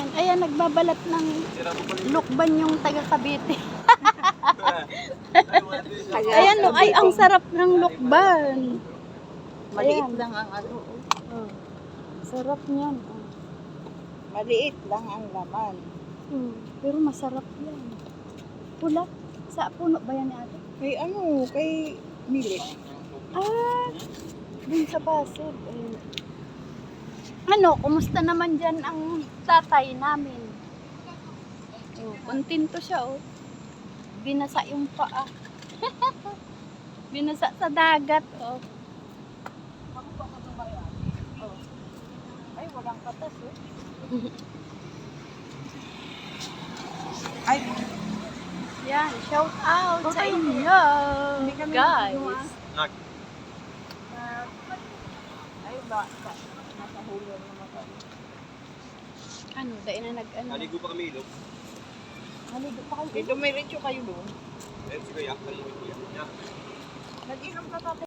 Ayan, ayan, nagbabalat ng lukban yung taga Cavite. Ayan, no, ay, ang sarap ng lukban. Maliit Ayan. lang ang ano. Oh, sarap niyan. Oh. Maliit lang ang laman. Pero masarap yan. Pula. Sa puno ba yan ni ate? Kay ano, kay Milit. Ah, dun sa Pasig. Ano, kumusta naman dyan ang tatay namin? Oh, kontento siya, oh. Binasa yung paa. Binasa sa dagat, oh. Ay, walang katas eh. Ay, yan, shout out sa inyo, guys. Ay, ba, nasa hulo naman kami. Ano, dahil na nag-ano. Naligo pa kami ilog. Naligo pa kayo. May dumiretso kayo doon. Ayun si Kuya, naligo Kuya. Nag-inom ka tatay.